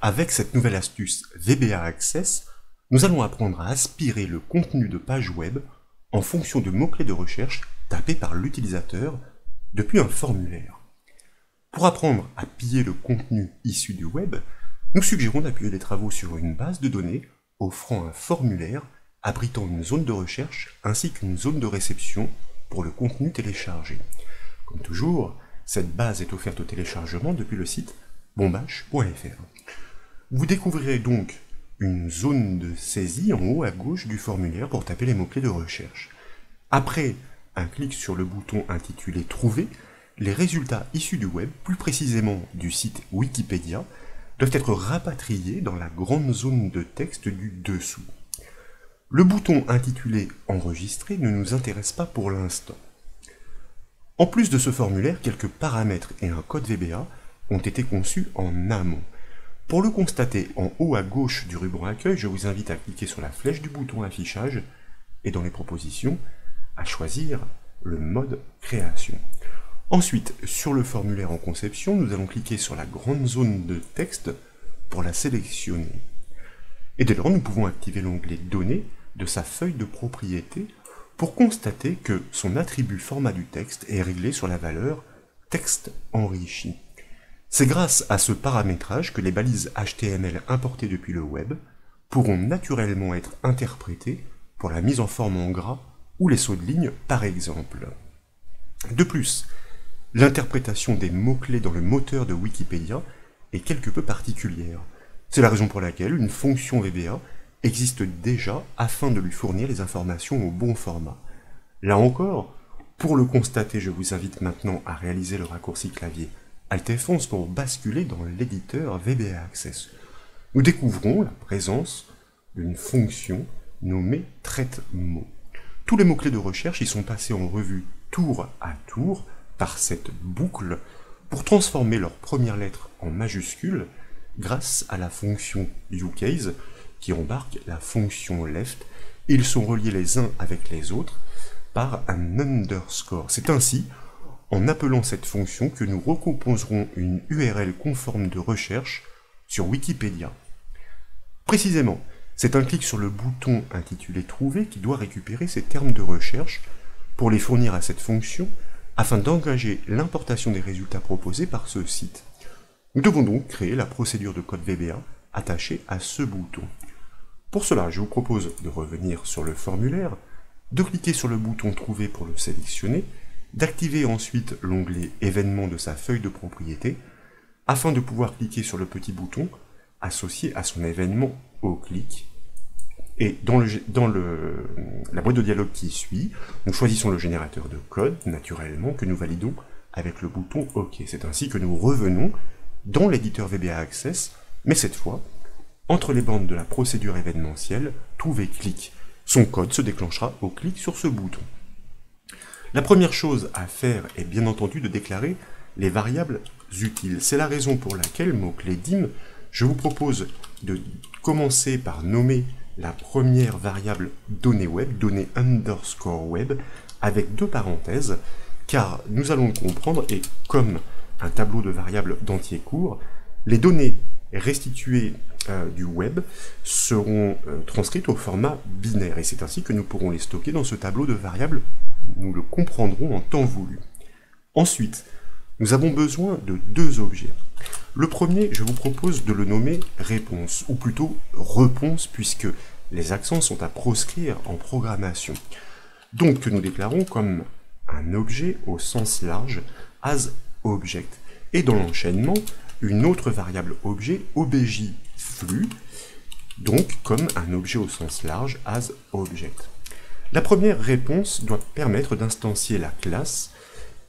Avec cette nouvelle astuce VBA Access, nous allons apprendre à aspirer le contenu de pages web en fonction de mots-clés de recherche tapés par l'utilisateur depuis un formulaire. Pour apprendre à piller le contenu issu du web, nous suggérons d'appuyer des travaux sur une base de données offrant un formulaire abritant une zone de recherche ainsi qu'une zone de réception pour le contenu téléchargé. Comme toujours, cette base est offerte au téléchargement depuis le site bombache.fr. Vous découvrirez donc une zone de saisie en haut à gauche du formulaire pour taper les mots-clés de recherche. Après un clic sur le bouton intitulé « Trouver », les résultats issus du web, plus précisément du site Wikipédia, doivent être rapatriés dans la grande zone de texte du dessous. Le bouton intitulé « Enregistrer » ne nous intéresse pas pour l'instant. En plus de ce formulaire, quelques paramètres et un code VBA ont été conçus en amont. Pour le constater, en haut à gauche du ruban Accueil, je vous invite à cliquer sur la flèche du bouton Affichage et dans les propositions, à choisir le mode Création. Ensuite, sur le formulaire en conception, nous allons cliquer sur la grande zone de texte pour la sélectionner. Et dès lors, nous pouvons activer l'onglet Données de sa feuille de propriété pour constater que son attribut format du texte est réglé sur la valeur texte enrichi. C'est grâce à ce paramétrage que les balises HTML importées depuis le web pourront naturellement être interprétées pour la mise en forme en gras ou les sauts de ligne par exemple. De plus, l'interprétation des mots-clés dans le moteur de Wikipédia est quelque peu particulière. C'est la raison pour laquelle une fonction VBA existe déjà afin de lui fournir les informations au bon format. Là encore, pour le constater, je vous invite maintenant à réaliser le raccourci clavier Alt F11 pour basculer dans l'éditeur VBA Access. Nous découvrons la présence d'une fonction nommée traite-mots. Tous les mots-clés de recherche y sont passés en revue tour à tour par cette boucle pour transformer leurs premières lettres en majuscules grâce à la fonction uCase qui embarque la fonction left. Ils sont reliés les uns avec les autres par un underscore. C'est ainsi, en appelant cette fonction, que nous recomposerons une URL conforme de recherche sur Wikipédia. Précisément, c'est un clic sur le bouton intitulé « Trouver » qui doit récupérer ces termes de recherche pour les fournir à cette fonction afin d'engager l'importation des résultats proposés par ce site. Nous devons donc créer la procédure de code VBA attachée à ce bouton. Pour cela, je vous propose de revenir sur le formulaire, de cliquer sur le bouton « Trouver » pour le sélectionner, d'activer ensuite l'onglet « Événements » de sa feuille de propriété, afin de pouvoir cliquer sur le petit bouton associé à son événement au clic. Et dans la boîte de dialogue qui suit, nous choisissons le générateur de code, naturellement, que nous validons avec le bouton « OK ». C'est ainsi que nous revenons dans l'éditeur VBA Access, mais cette fois, entre les bandes de la procédure événementielle, Trouver clic. Son code se déclenchera au clic sur ce bouton. La première chose à faire est bien entendu de déclarer les variables utiles. C'est la raison pour laquelle, mot-clé dim, je vous propose de commencer par nommer la première variable donnée web, donnée underscore web, avec deux parenthèses, car nous allons le comprendre, et comme un tableau de variables d'entier court, les données restituées du web seront transcrites au format binaire, et c'est ainsi que nous pourrons les stocker dans ce tableau de variables. Nous le comprendrons en temps voulu. Ensuite, nous avons besoin de deux objets. Le premier, je vous propose de le nommer réponse, ou plutôt réponse, puisque les accents sont à proscrire en programmation. Donc, que nous déclarons comme un objet au sens large, as object. Et dans l'enchaînement, une autre variable objet, objflux, donc comme un objet au sens large, as object. La première réponse doit permettre d'instancier la classe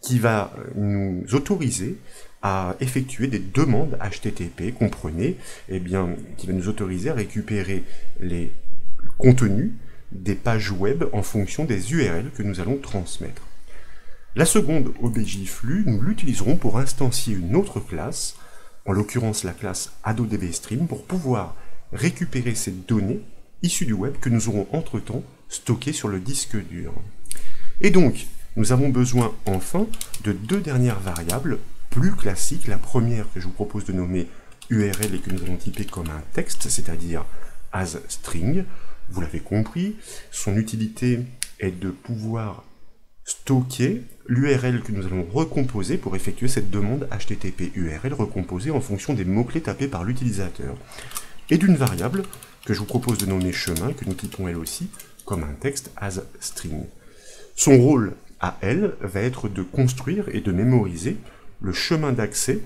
qui va nous autoriser à effectuer des demandes HTTP, comprenez, qui va nous autoriser à récupérer les contenus des pages web en fonction des URL que nous allons transmettre. La seconde objflux, nous l'utiliserons pour instancier une autre classe, en l'occurrence la classe AdoDBStream, pour pouvoir récupérer ces données issues du web que nous aurons entre-temps stockées sur le disque dur. Et donc, nous avons besoin enfin de deux dernières variables plus classiques. La première que je vous propose de nommer URL et que nous allons typer comme un texte, c'est-à-dire as string. Vous l'avez compris, son utilité est de pouvoir stocker l'URL que nous allons recomposer pour effectuer cette demande HTTP URL recomposée en fonction des mots-clés tapés par l'utilisateur. Et d'une variable que je vous propose de nommer chemin, que nous typons elle aussi comme un texte as string. Son rôle à elle va être de construire et de mémoriser le chemin d'accès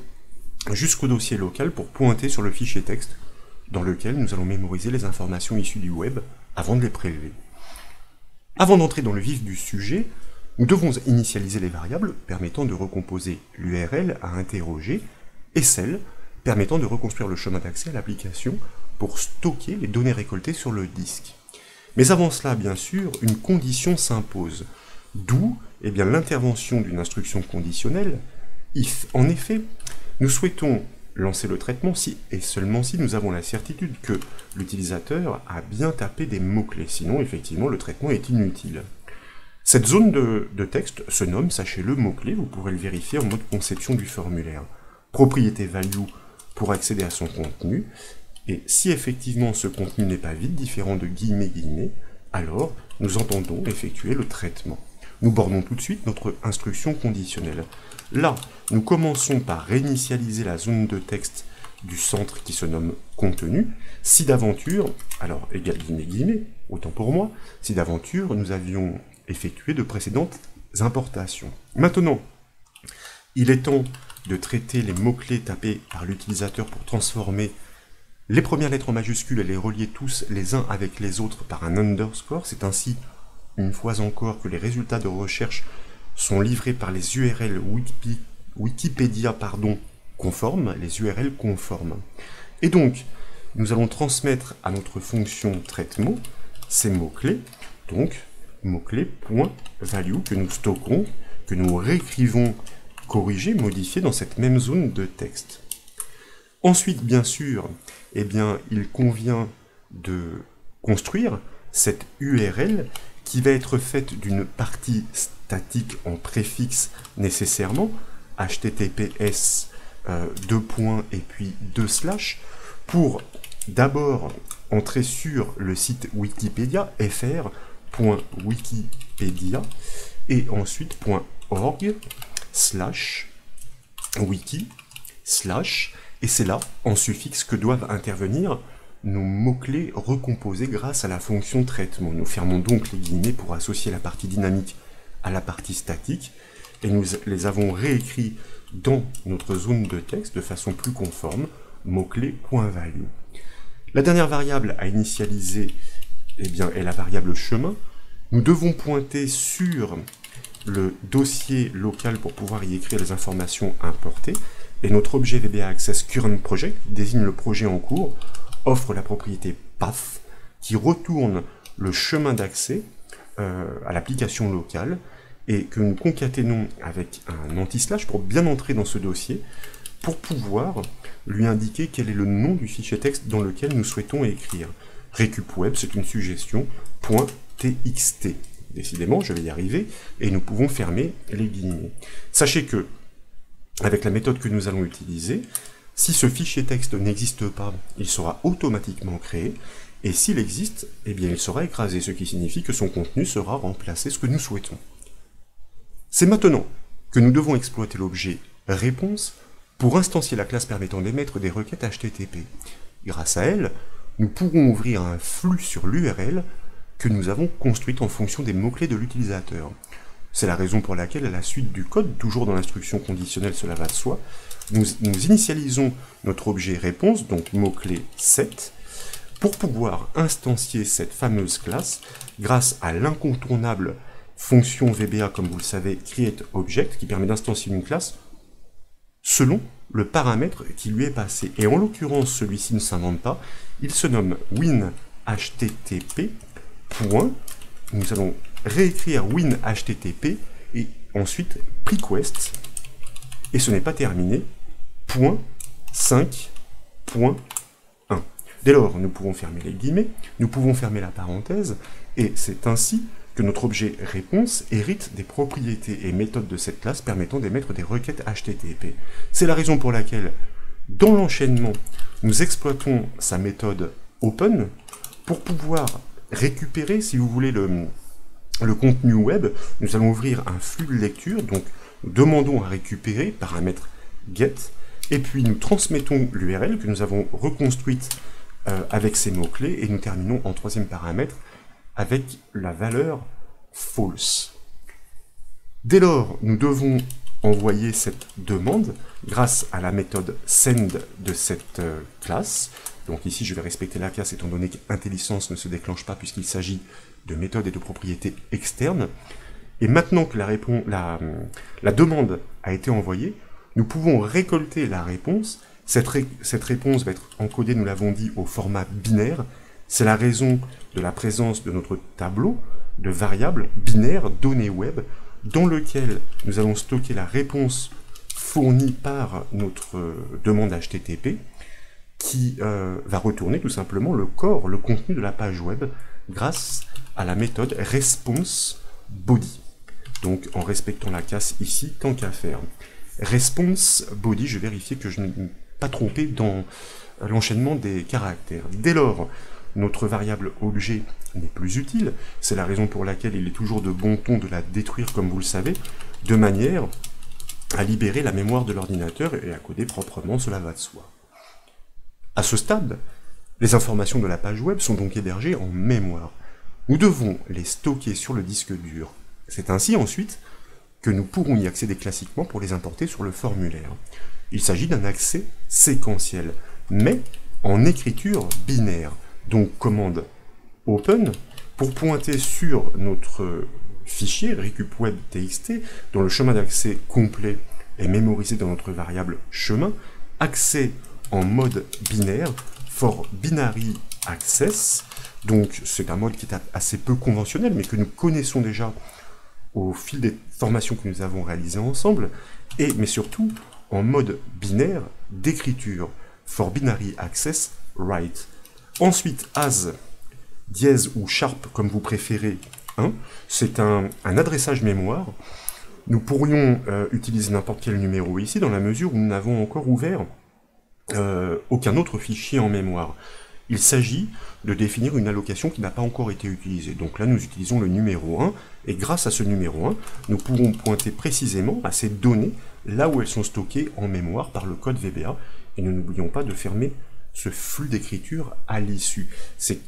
jusqu'au dossier local pour pointer sur le fichier texte dans lequel nous allons mémoriser les informations issues du web avant de les prélever. Avant d'entrer dans le vif du sujet, nous devons initialiser les variables permettant de recomposer l'URL à interroger et celles permettant de reconstruire le chemin d'accès à l'application pour stocker les données récoltées sur le disque. Mais avant cela, bien sûr, une condition s'impose, d'où l'intervention d'une instruction conditionnelle, if. En effet, nous souhaitons lancer le traitement si et seulement si nous avons la certitude que l'utilisateur a bien tapé des mots-clés, sinon effectivement le traitement est inutile. Cette zone de texte se nomme, sachez-le, mot-clé, vous pourrez le vérifier en mode conception du formulaire. Propriété value pour accéder à son contenu, et si effectivement ce contenu n'est pas vide, différent de guillemets, alors nous entendons effectuer le traitement. Nous bornons tout de suite notre instruction conditionnelle. Là, nous commençons par réinitialiser la zone de texte du centre qui se nomme contenu, si d'aventure, alors égal guillemets, autant pour moi, si d'aventure nous avions effectué de précédentes importations. Maintenant, il est temps de traiter les mots-clés tapés par l'utilisateur pour transformer les premières lettres en majuscules et les relier tous les uns avec les autres par un underscore. C'est ainsi, une fois encore, que les résultats de recherche sont livrés par les URL Wikipédia conformes, les URL conformes. Et donc, nous allons transmettre à notre fonction traite-mot ces mots-clés, donc mots-clés.value que nous stockons, que nous réécrivons, corrigés, modifiés dans cette même zone de texte. Ensuite, bien sûr, il convient de construire cette URL qui va être faite d'une partie statique en préfixe nécessairement, https : et puis 2/, pour d'abord entrer sur le site Wikipédia, fr.wikipedia, et ensuite .org/wiki/ et c'est là, en suffixe, que doivent intervenir nos mots-clés recomposés grâce à la fonction traitement. Nous fermons donc les guillemets pour associer la partie dynamique à la partie statique, et nous les avons réécrits dans notre zone de texte de façon plus conforme, mots-clés.value. La dernière variable à initialiser est la variable chemin. Nous devons pointer sur le dossier local pour pouvoir y écrire les informations importées, et notre objet VBA Access Current Project désigne le projet en cours, offre la propriété path qui retourne le chemin d'accès à l'application locale et que nous concaténons avec un anti-slash pour bien entrer dans ce dossier pour pouvoir lui indiquer quel est le nom du fichier texte dans lequel nous souhaitons écrire. Récup web, c'est une suggestion, .txt. Décidément, je vais y arriver, et nous pouvons fermer les guillemets. Sachez que, avec la méthode que nous allons utiliser, si ce fichier texte n'existe pas, il sera automatiquement créé, et s'il existe, il sera écrasé, ce qui signifie que son contenu sera remplacé, ce que nous souhaitons. C'est maintenant que nous devons exploiter l'objet réponse pour instancier la classe permettant d'émettre des requêtes HTTP. Grâce à elle, nous pourrons ouvrir un flux sur l'URL que nous avons construite en fonction des mots-clés de l'utilisateur. C'est la raison pour laquelle, à la suite du code, toujours dans l'instruction conditionnelle, cela va de soi, nous initialisons notre objet réponse, donc mot-clé set, pour pouvoir instancier cette fameuse classe grâce à l'incontournable fonction VBA, comme vous le savez, createObject, qui permet d'instancier une classe selon le paramètre qui lui est passé. Et en l'occurrence, celui-ci ne s'invente pas, il se nomme winHTTP. Nous allons réécrire winHTTP et ensuite request, et ce n'est pas terminé, .5.1. Dès lors, nous pouvons fermer les guillemets, nous pouvons fermer la parenthèse, et c'est ainsi que notre objet réponse hérite des propriétés et méthodes de cette classe permettant d'émettre des requêtes HTTP. C'est la raison pour laquelle, dans l'enchaînement nous exploitons sa méthode open pour pouvoir récupérer, si vous voulez, le contenu web. Nous allons ouvrir un flux de lecture, donc nous demandons à récupérer, paramètre get, et puis nous transmettons l'URL que nous avons reconstruite avec ces mots-clés, et nous terminons en troisième paramètre avec la valeur false. Dès lors, nous devons envoyer cette demande grâce à la méthode send de cette classe. Donc ici, je vais respecter la classe étant donné qu'IntelliSense ne se déclenche pas puisqu'il s'agit de méthodes et de propriétés externes. Et maintenant que la demande a été envoyée, nous pouvons récolter la réponse. Cette réponse va être encodée, nous l'avons dit, au format binaire. C'est la raison de la présence de notre tableau de variables binaires données web dans lequel nous allons stocker la réponse fournie par notre demande HTTP qui va retourner tout simplement le corps, le contenu de la page web grâce à la méthode response_body. Donc en respectant la classe ici, tant qu'à faire. Response_body, je vais vérifier que je ne me pas trompé dans l'enchaînement des caractères. Dès lors, notre variable objet n'est plus utile, c'est la raison pour laquelle il est toujours de bon ton de la détruire comme vous le savez, de manière à libérer la mémoire de l'ordinateur et à coder proprement, cela va de soi. À ce stade, les informations de la page web sont donc hébergées en mémoire. Nous devons les stocker sur le disque dur. C'est ainsi ensuite que nous pourrons y accéder classiquement pour les importer sur le formulaire. Il s'agit d'un accès séquentiel, mais en écriture binaire. Donc commande open pour pointer sur notre fichier recupweb.txt dont le chemin d'accès complet est mémorisé dans notre variable chemin, accès en mode binaire for binary access. Donc c'est un mode qui est assez peu conventionnel mais que nous connaissons déjà au fil des formations que nous avons réalisées ensemble, mais surtout en mode binaire d'écriture for binary access write. Ensuite, as, dièse ou sharp, comme vous préférez, 1, c'est un adressage mémoire. Nous pourrions utiliser n'importe quel numéro ici, dans la mesure où nous n'avons encore ouvert aucun autre fichier en mémoire. Il s'agit de définir une allocation qui n'a pas encore été utilisée. Donc là, nous utilisons le numéro 1, et grâce à ce numéro 1, nous pourrons pointer précisément à ces données, là où elles sont stockées en mémoire par le code VBA, et nous n'oublions pas de fermer ce flux d'écriture à l'issue. C'est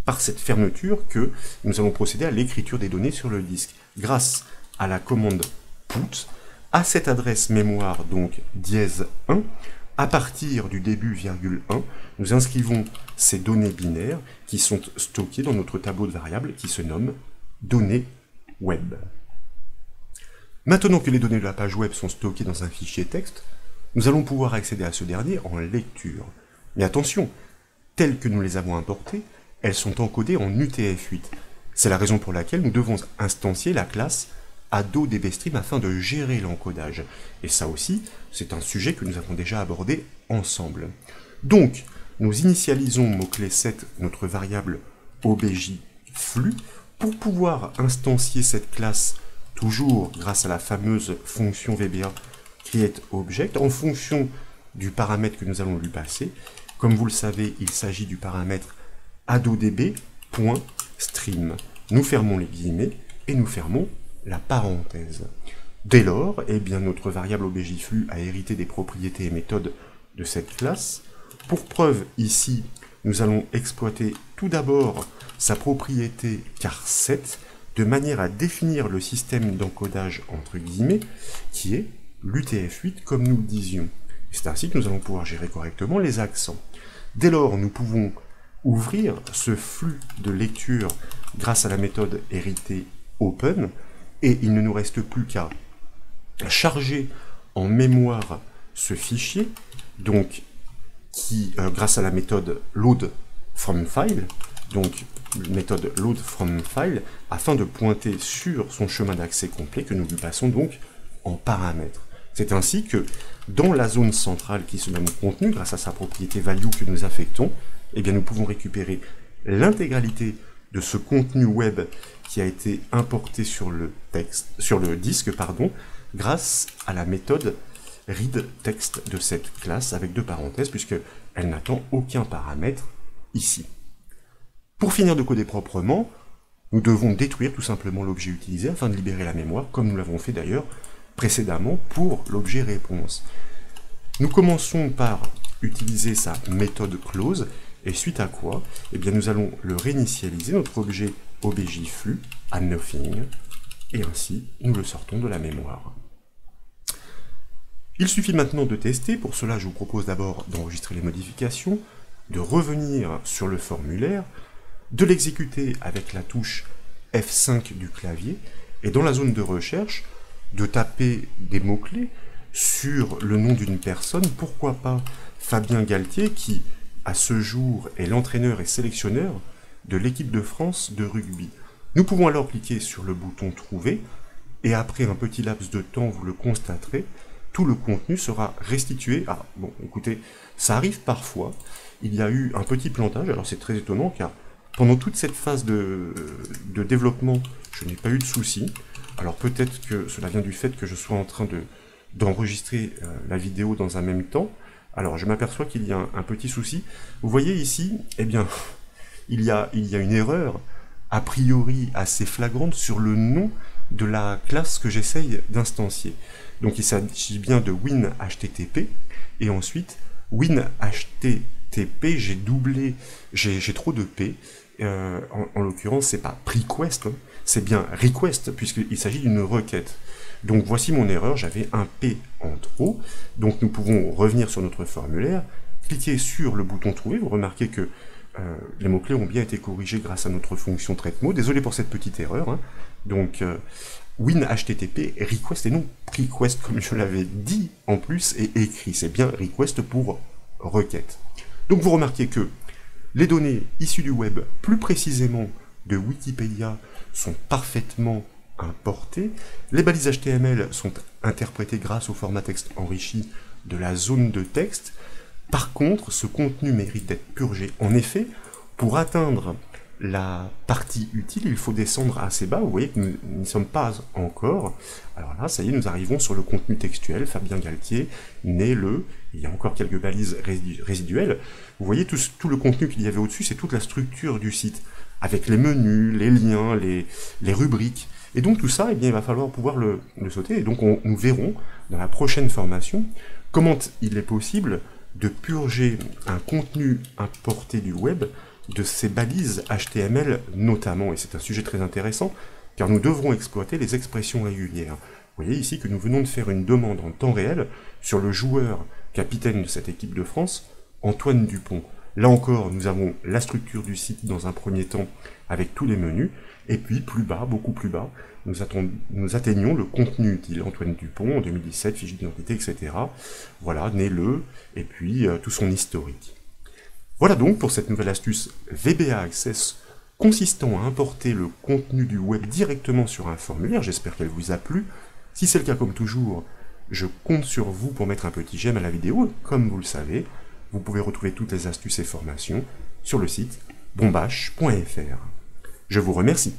par cette fermeture que nous allons procéder à l'écriture des données sur le disque. Grâce à la commande put, à cette adresse mémoire, donc dièse 1, à partir du début virgule 1, nous inscrivons ces données binaires qui sont stockées dans notre tableau de variables qui se nomme données web. Maintenant que les données de la page web sont stockées dans un fichier texte, nous allons pouvoir accéder à ce dernier en lecture. Mais attention, telles que nous les avons importées, elles sont encodées en UTF-8. C'est la raison pour laquelle nous devons instancier la classe AdoDBStream afin de gérer l'encodage. Et ça aussi, c'est un sujet que nous avons déjà abordé ensemble. Donc, nous initialisons mot-clé 7 notre variable objFlux pour pouvoir instancier cette classe toujours grâce à la fameuse fonction VBA createObject en fonction du paramètre que nous allons lui passer. Comme vous le savez, il s'agit du paramètre adodb.stream. Nous fermons les guillemets et nous fermons la parenthèse. Dès lors, notre variable objFlux a hérité des propriétés et méthodes de cette classe. Pour preuve, ici, nous allons exploiter tout d'abord sa propriété char7 de manière à définir le système d'encodage entre guillemets qui est l'UTF-8 comme nous le disions. C'est ainsi que nous allons pouvoir gérer correctement les accents. Dès lors, nous pouvons ouvrir ce flux de lecture grâce à la méthode héritée open, et il ne nous reste plus qu'à charger en mémoire ce fichier, donc qui, grâce à la méthode loadFromFile, donc méthode loadFromFile, afin de pointer sur son chemin d'accès complet que nous lui passons donc en paramètres. C'est ainsi que, dans la zone centrale qui se nomme contenu, grâce à sa propriété value que nous affectons, nous pouvons récupérer l'intégralité de ce contenu web qui a été importé sur le disque, grâce à la méthode readText de cette classe, avec deux parenthèses, puisque elle n'attend aucun paramètre ici. Pour finir de coder proprement, nous devons détruire tout simplement l'objet utilisé afin de libérer la mémoire, comme nous l'avons fait d'ailleurs précédemment pour l'objet réponse. Nous commençons par utiliser sa méthode close, et suite à quoi, eh bien nous allons le réinitialiser, notre objet objflu à nothing, et ainsi nous le sortons de la mémoire. Il suffit maintenant de tester. Pour cela, je vous propose d'abord d'enregistrer les modifications, de revenir sur le formulaire, de l'exécuter avec la touche F5 du clavier, et dans la zone de recherche, de taper des mots-clés sur le nom d'une personne, pourquoi pas Fabien Galtier, qui, à ce jour, est l'entraîneur et sélectionneur de l'équipe de France de rugby. Nous pouvons alors cliquer sur le bouton « Trouver », et après un petit laps de temps, vous le constaterez, tout le contenu sera restitué. Ah, bon, écoutez, ça arrive parfois, il y a eu un petit plantage, alors c'est très étonnant, car pendant toute cette phase de développement, je n'ai pas eu de soucis. Alors peut-être que cela vient du fait que je sois en train d'enregistrer la vidéo dans un même temps. Alors je m'aperçois qu'il y a un petit souci. Vous voyez ici, eh bien, il y a une erreur, a priori assez flagrante, sur le nom de la classe que j'essaye d'instancier. Donc il s'agit bien de WinHTTP, et ensuite WinHTTP, j'ai doublé, j'ai trop de P, en l'occurrence c'est pas prequest, hein, c'est bien request, puisqu'il s'agit d'une requête. Donc voici mon erreur, j'avais un P en trop, donc nous pouvons revenir sur notre formulaire, cliquer sur le bouton trouver, vous remarquez que les mots-clés ont bien été corrigés grâce à notre fonction traite-mots, désolé pour cette petite erreur, hein. Donc WinHTTP request et non prequest comme je l'avais dit en plus et écrit, c'est bien request pour requête. Donc vous remarquez que les données issues du web, plus précisément de Wikipédia, sont parfaitement importées, les balises HTML sont interprétées grâce au format texte enrichi de la zone de texte. Par contre, ce contenu mérite d'être purgé. En effet, pour atteindre la partie utile, il faut descendre assez bas. Vous voyez que nous n'y sommes pas encore. Alors là, ça y est, nous arrivons sur le contenu textuel. Fabien Galtier, né le... Il y a encore quelques balises résiduelles. Vous voyez tout le contenu qu'il y avait au-dessus, c'est toute la structure du site, avec les menus, les liens, les rubriques. Et donc tout ça, eh bien, il va falloir pouvoir le sauter. Et donc nous verrons dans la prochaine formation comment il est possible de purger un contenu importé du web de ces balises HTML notamment. Et c'est un sujet très intéressant, car nous devrons exploiter les expressions régulières. Vous voyez ici que nous venons de faire une demande en temps réel sur le joueur capitaine de cette équipe de France, Antoine Dupont. Là encore, nous avons la structure du site dans un premier temps avec tous les menus, et puis plus bas, beaucoup plus bas, nous atteignons le contenu utile. Antoine Dupont, en 2017, fiche d'identité, etc. Voilà, né le, et puis tout son historique. Voilà donc pour cette nouvelle astuce VBA Access consistant à importer le contenu du web directement sur un formulaire. J'espère qu'elle vous a plu. Si c'est le cas, comme toujours, je compte sur vous pour mettre un petit j'aime à la vidéo. Comme vous le savez, vous pouvez retrouver toutes les astuces et formations sur le site bombache.fr. Je vous remercie.